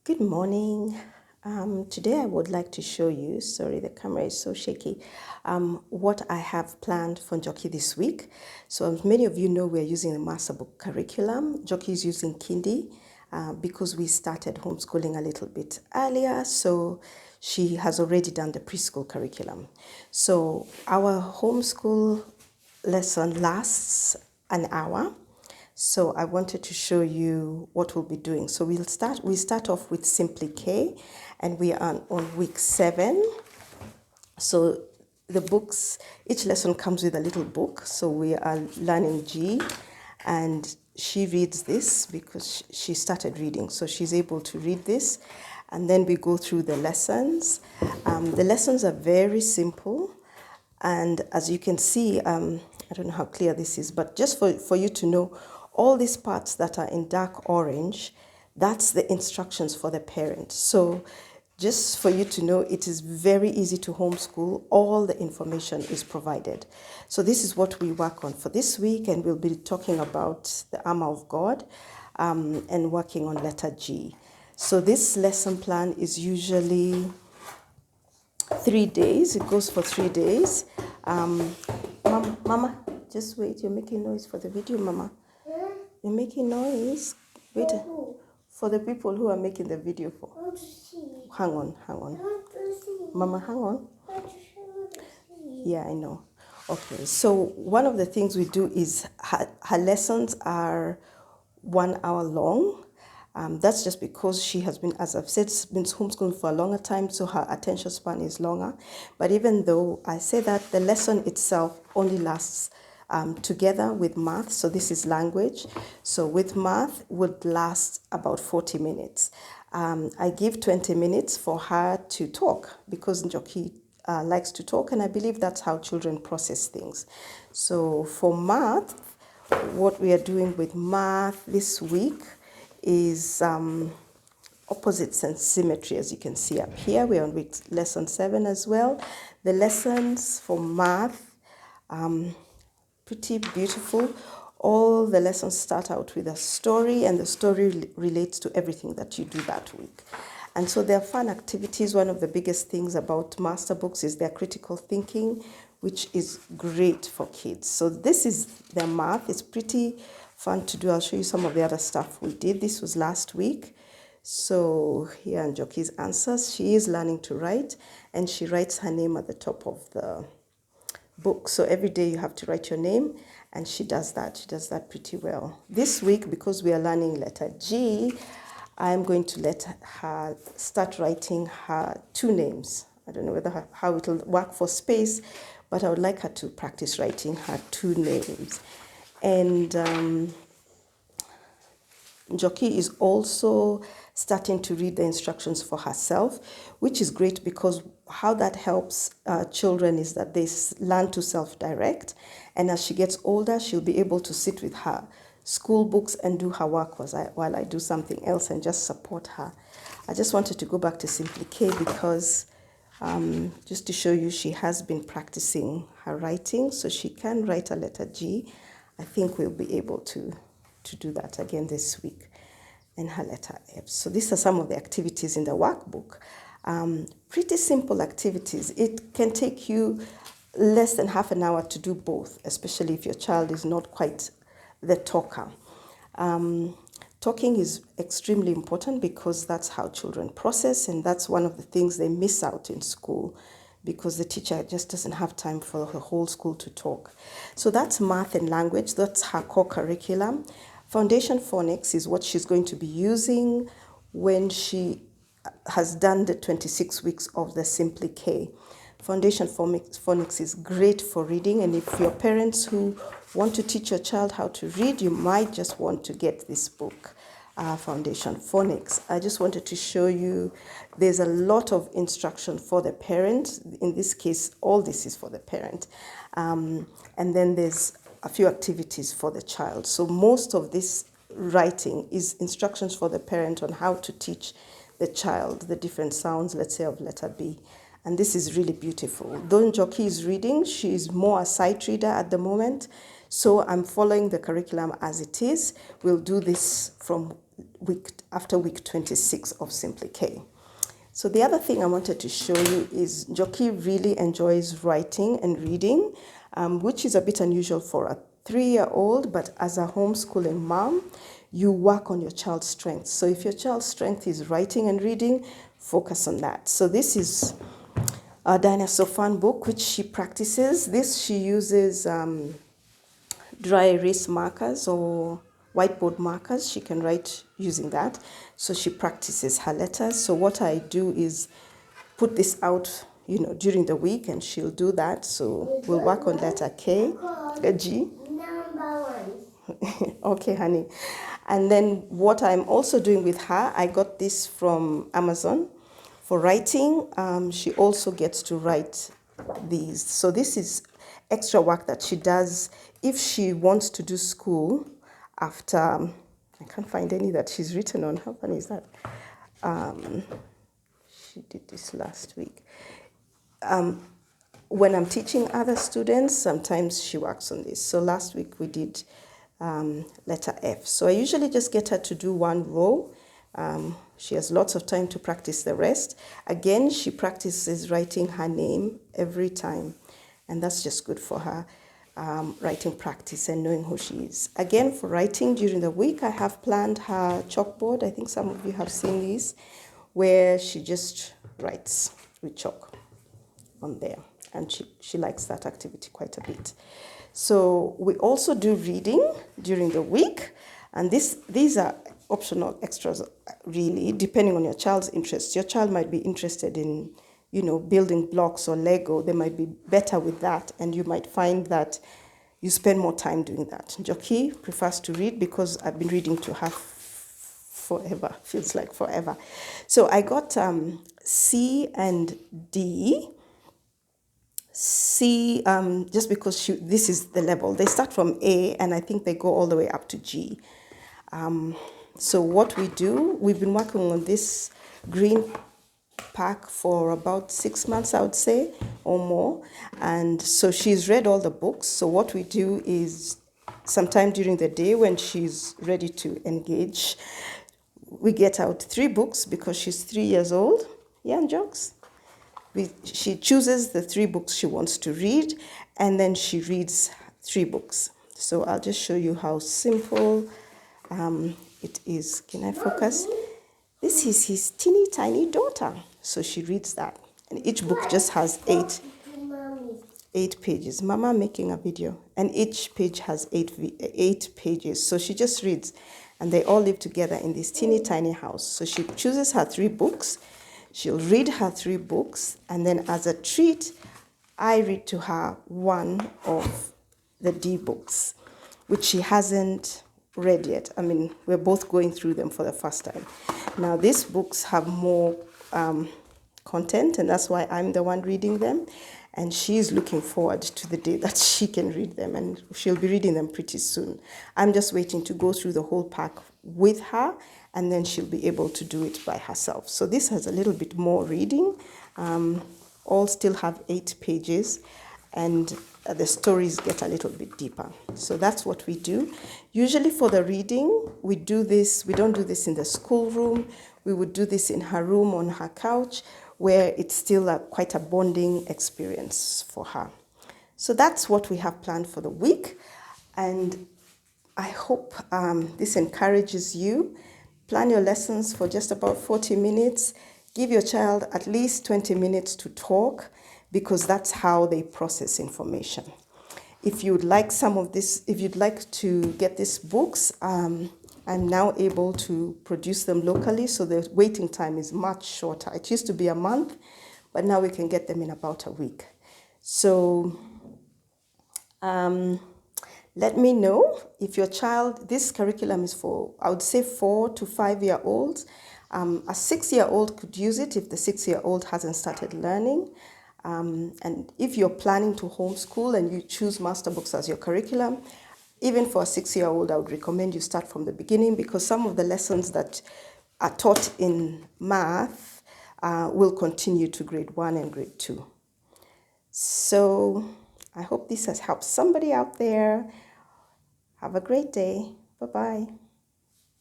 Good morning. Today I would like to show you, sorry the camera is so shaky, what I have planned for Njoki this week. So as many of you know, we're using the Master Book Curriculum. Njoki is using Kindy because we started homeschooling a little bit earlier, so she has already done the preschool curriculum. So our homeschool lesson lasts an hour. So I wanted to show you what we'll be doing. So we start off with Simply K, and we are on week 7. So the books, each lesson comes with a little book. So we are learning G, and she reads this because she started reading. So she's able to read this. And then we go through the lessons. The lessons are very simple. And as you can see, I don't know how clear this is, but just for you to know, all these parts that are in dark orange, that's the instructions for the parent. So just for you to know, it is very easy to homeschool. All the information is provided. So this is what we work on for this week, and we'll be talking about the armor of God and working on letter G. So this lesson plan is usually 3 days. It goes for 3 days. Mama, just wait. You're making noise for the video, Mama. You're making noise. Wait. For the people who are making the video for. Hang on. Mama, hang on. Yeah, I know. Okay, so one of the things we do is her lessons are 1 hour long. That's just because she has been, as I've said, been homeschooling for a longer time, so her attention span is longer. But even though I say that, the lesson itself only lasts together with math. So this is language. So with math would last about 40 minutes. I give 20 minutes for her to talk because Njoki likes to talk, and I believe that's how children process things. So for math, what we are doing with math this week is opposites and symmetry, as you can see up here. We're on week lesson 7 as well. The lessons for math, pretty beautiful. All the lessons start out with a story, and the story relates to everything that you do that week. And so they're fun activities. One of the biggest things about Master Books is their critical thinking, which is great for kids. So this is their math. It's pretty fun to do. I'll show you some of the other stuff we did. This was last week. So here are Njoki's answers. She is learning to write, and she writes her name at the top of the book. So every day you have to write your name, and she does that. She does that pretty well. This week, because we are learning letter G, I'm going to let her start writing her 2 names. I don't know how it will work for space, but I would like her to practice writing her 2 names. And Njoki is also starting to read the instructions for herself, which is great because how that helps children is that they learn to self-direct. And as she gets older, she'll be able to sit with her school books and do her work while I do something else and just support her. I just wanted to go back to Simply K because just to show you, she has been practicing her writing, so she can write a letter G. I think we'll be able to do that again this week, and her letter F. So these are some of the activities in the workbook. Pretty simple activities. It can take you less than half an hour to do both, especially if your child is not quite the talker. Talking is extremely important because that's how children process, and that's one of the things they miss out in school because the teacher just doesn't have time for the whole school to talk. So that's math and language. That's her core curriculum. Foundation Phonics is what she's going to be using when she has done the 26 weeks of the Simply K. Foundation Phonics is great for reading, and if you're parents who want to teach your child how to read, you might just want to get this book, Foundation Phonics. I just wanted to show you there's a lot of instruction for the parent. In this case, all this is for the parent. And then there's a few activities for the child. So most of this writing is instructions for the parent on how to teach the child the different sounds, let's say, of letter B. And this is really beautiful. Though Njoki is reading, she is more a sight reader at the moment. So I'm following the curriculum as it is. We'll do this from after week 26 of Simply K. So the other thing I wanted to show you is Joki really enjoys writing and reading, which is a bit unusual for a 3-year-old, but as a homeschooling mom, you work on your child's strengths. So if your child's strength is writing and reading, focus on that. So this is a dinosaur fun book, which she practices. This she uses dry erase markers or whiteboard markers. She can write using that. So she practices her letters. So what I do is put this out, during the week, and she'll do that. So we'll work on letter K, G. Number one. Okay, honey. And then what I'm also doing with her, I got this from Amazon. For writing, she also gets to write these. So this is extra work that she does if she wants to do school after. I can't find any that she's written on. How funny is that? She did this last week. When I'm teaching other students, sometimes she works on this. So last week we did letter F. So I usually just get her to do one row. She has lots of time to practice the rest. Again, she practices writing her name every time, and that's just good for her writing practice and knowing who she is. Again, for writing during the week, I have planned her chalkboard. I think some of you have seen these, where she just writes with chalk on there, and she likes that activity quite a bit. So we also do reading during the week, and these are optional extras, really, depending on your child's interests. Your child might be interested in, building blocks or Lego. They might be better with that, and you might find that you spend more time doing that. Joki prefers to read because I've been reading to her forever, feels like forever. So I got C and D. C, just because this is the level. They start from A, and I think they go all the way up to G. So what we do, we've been working on this green pack for about 6 months, I would say, or more. And so she's read all the books. So what we do is sometime during the day when she's ready to engage, we get out 3 books because she's 3 years old. Yeah, jokes. She chooses the 3 books she wants to read, and then she reads 3 books. So I'll just show you how simple it is. Can I focus? This is his teeny tiny daughter. So she reads that. And each book just has 8 pages. Mama making a video. And each page has 8 pages. So she just reads. And they all live together in this teeny tiny house. So she chooses her 3 books. She'll read her 3 books. And then as a treat, I read to her one of the D books, which she hasn't read yet. I mean, we're both going through them for the first time. Now, these books have more content, and that's why I'm the one reading them. And she's looking forward to the day that she can read them, and she'll be reading them pretty soon. I'm just waiting to go through the whole pack with her, and then she'll be able to do it by herself. So this has a little bit more reading. All still have 8 pages, and the stories get a little bit deeper. So that's what we do. Usually for the reading, we do this. We don't do this in the schoolroom. We would do this in her room on her couch, where it's still quite a bonding experience for her. So that's what we have planned for the week. And I hope this encourages you. Plan your lessons for just about 40 minutes. Give your child at least 20 minutes to talk, because that's how they process information. If you'd like some of this, if you'd like to get these books, I'm now able to produce them locally, so the waiting time is much shorter. It used to be a month, but now we can get them in about a week. So let me know if your child, this curriculum is for, I would say, 4 to 5 year olds. A 6-year-old could use it if the 6-year-old hasn't started learning. And if you're planning to homeschool and you choose Master Books as your curriculum, even for a 6-year-old, I would recommend you start from the beginning, because some of the lessons that are taught in math will continue to grade 1 and grade 2. So I hope this has helped somebody out there. Have a great day. Bye-bye.